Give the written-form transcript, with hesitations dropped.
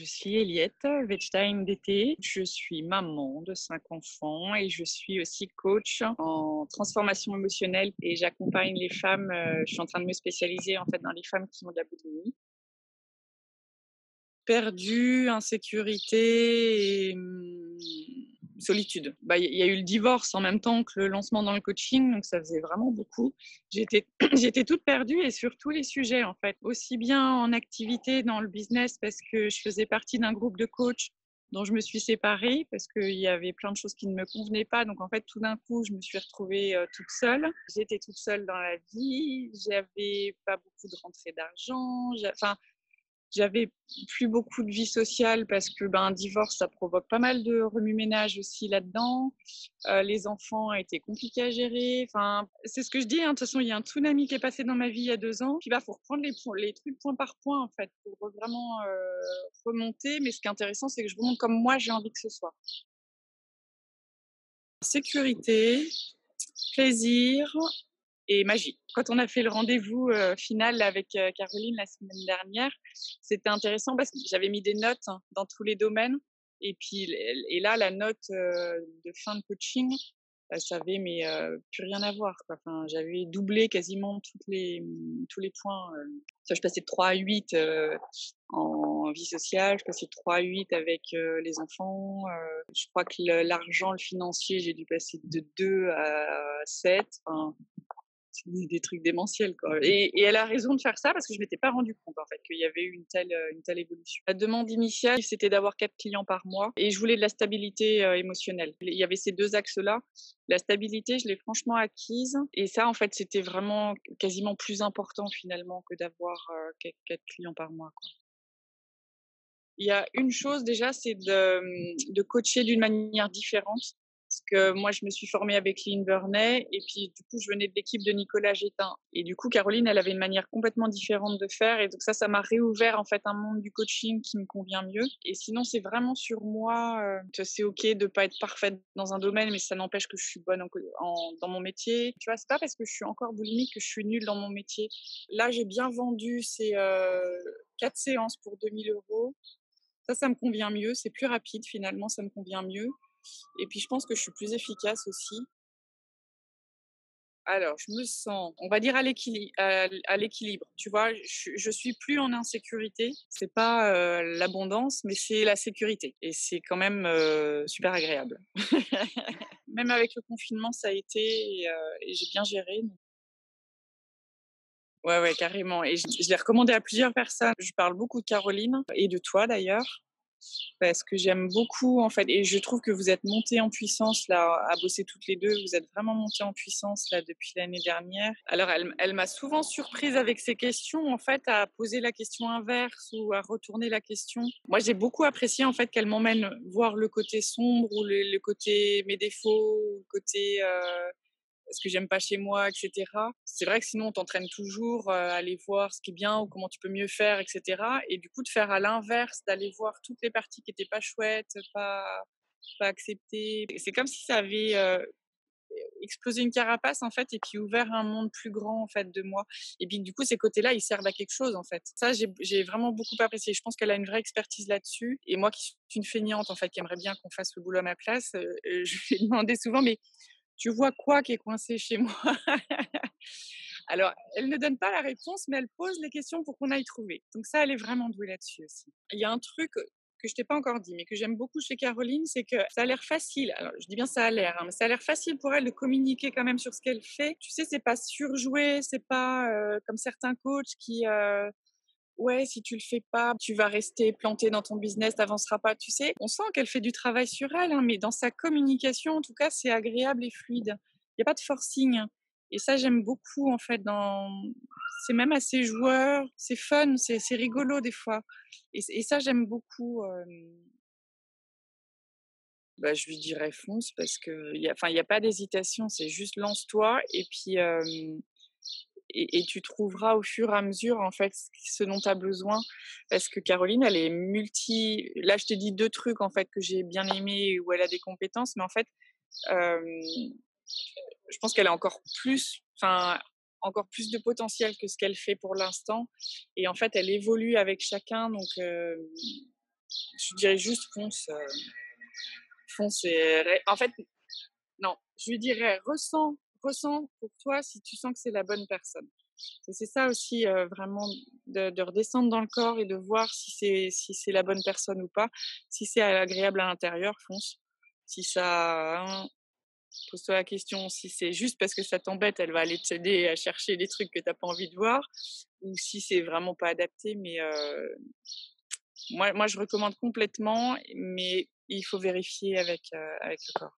suis Eliette Wettstein d'été. Je suis maman de 5 enfants et je suis aussi coach en transformation émotionnelle et j'accompagne les femmes. Je suis en train de me spécialiser en fait dans les femmes qui ont de la boulimie. Perdue, insécurité et solitude. Il y a eu le divorce en même temps que le lancement dans le coaching, donc ça faisait vraiment beaucoup. J'étais j'étais toute perdue et sur tous les sujets en fait, aussi bien en activité dans le business parce que je faisais partie d'un groupe de coachs dont je me suis séparée parce qu'il y avait plein de choses qui ne me convenaient pas. Donc en fait, tout d'un coup, je me suis retrouvée toute seule. J'étais toute seule dans la vie, j'avais pas beaucoup de rentrée d'argent, j'avais plus beaucoup de vie sociale parce que un divorce, ça provoque pas mal de remue-ménage aussi là-dedans. Les enfants étaient compliqués à gérer. Enfin, c'est ce que je dis, hein, de toute façon, il y a un tsunami qui est passé dans ma vie il y a 2 ans. Puis faut reprendre les trucs point par point, en fait, pour vraiment remonter. Mais ce qui est intéressant, c'est que je remonte comme moi, j'ai envie que ce soit. Sécurité, plaisir et magie. Quand on a fait le rendez-vous final avec Caroline la semaine dernière, c'était intéressant parce que j'avais mis des notes dans tous les domaines. Et là, la note de fin de coaching, ça avait mais plus rien à voir, quoi. Enfin, j'avais doublé quasiment tous les points. Je passais de 3 à 8 en vie sociale, je passais de 3 à 8 avec les enfants. Je crois que l'argent, le financier, j'ai dû passer de 2 à 7. Enfin, c'est des trucs démentiels, quoi. Et elle a raison de faire ça parce que je m'étais pas rendu compte en fait qu'il y avait eu une telle évolution. La demande initiale, c'était d'avoir 4 clients par mois et je voulais de la stabilité émotionnelle. Il y avait ces 2 axes-là. La stabilité, je l'ai franchement acquise et ça, en fait, c'était vraiment quasiment plus important finalement que d'avoir 4 clients par mois, quoi. Il y a une chose déjà, c'est de coacher d'une manière différente. Parce que moi, je me suis formée avec Lynn Burney et puis du coup, je venais de l'équipe de Nicolas Gétin. Et du coup, Caroline, elle avait une manière complètement différente de faire. Et donc ça m'a réouvert en fait un monde du coaching qui me convient mieux. Et sinon, c'est vraiment sur moi. C'est ok de pas être parfaite dans un domaine, mais ça n'empêche que je suis bonne dans mon métier. Tu vois, c'est pas parce que je suis encore boulimique que je suis nulle dans mon métier. Là, j'ai bien vendu ces 4 séances pour 2 000 euros. Ça me convient mieux, c'est plus rapide finalement, ça me convient mieux et puis je pense que je suis plus efficace aussi. Alors je me sens, on va dire à l'équilibre, tu vois? Je suis plus en insécurité, c'est pas, l'abondance, mais c'est la sécurité et c'est quand même, super agréable. Même avec le confinement, ça a été et j'ai bien géré. Ouais, ouais, carrément et je l'ai recommandé à plusieurs personnes. Je parle beaucoup de Caroline et de toi d'ailleurs. Parce que j'aime beaucoup en fait et je trouve que vous êtes montées en puissance là, à bosser toutes les 2. Vous êtes vraiment montées en puissance là depuis l'année dernière. Alors elle m'a souvent surprise avec ses questions en fait, à poser la question inverse ou à retourner la question. Moi j'ai beaucoup apprécié en fait qu'elle m'emmène voir le côté sombre ou le côté mes défauts ou le côté, ce que j'aime pas chez moi, et cetera. C'est vrai que sinon on t'entraîne toujours à aller voir ce qui est bien ou comment tu peux mieux faire, et cetera. Et du coup, de faire à l'inverse, d'aller voir toutes les parties qui étaient pas chouettes, pas acceptées. C'est comme si ça avait explosé une carapace en fait et puis ouvert un monde plus grand en fait de moi. Et puis du coup, ces côtés-là, ils servent à quelque chose en fait. Ça, j'ai vraiment beaucoup apprécié. Je pense qu'elle a une vraie expertise là-dessus. Et moi qui suis une feignante en fait, qui aimerait bien qu'on fasse le boulot à ma place, je lui ai demandé souvent, mais tu vois quoi qui est coincé chez moi? Alors, elle ne donne pas la réponse, mais elle pose les questions pour qu'on aille trouver. Donc ça, elle est vraiment douée là-dessus aussi. Il y a un truc que je t'ai pas encore dit, mais que j'aime beaucoup chez Caroline, c'est que ça a l'air facile. Alors, je dis bien ça a l'air, hein, mais ça a l'air facile pour elle de communiquer quand même sur ce qu'elle fait. Tu sais, c'est pas surjoué, c'est pas comme certains coachs qui ouais, si tu le fais pas, tu vas rester planté dans ton business, tu avanceras pas, tu sais. On sent qu'elle fait du travail sur elle, hein, mais dans sa communication, en tout cas, c'est agréable et fluide. Il y a pas de forcing et ça, j'aime beaucoup, en fait, c'est même assez joueur, c'est fun, c'est rigolo des fois et ça, j'aime beaucoup, je lui dirais: «Fonce» parce qu'il y a pas d'hésitation, c'est juste lance-toi et puis, et tu trouveras au fur et à mesure, en fait, ce dont tu as besoin. Parce que Caroline, elle est là, je t'ai dit 2 trucs, en fait, que j'ai bien aimés, où elle a des compétences, mais en fait, hem, je pense qu'elle a encore plus de potentiel que ce qu'elle fait pour l'instant et en fait, elle évolue avec chacun donc Je dirais juste fonce, fonce et en fait, non, je lui dirais: «Ressens pour toi si tu sens que c'est la bonne personne». C'est ça aussi, vraiment de redescendre dans le corps et de voir si c'est la bonne personne ou pas. Si c'est agréable à l'intérieur, fonce. Si ça, hein, pose-toi la question si c'est juste parce que ça t'embête, elle va aller t'aider à chercher les trucs que tu as pas envie de voir ou si c'est vraiment pas adapté. Mais moi je recommande complètement, mais il faut vérifier avec le corps.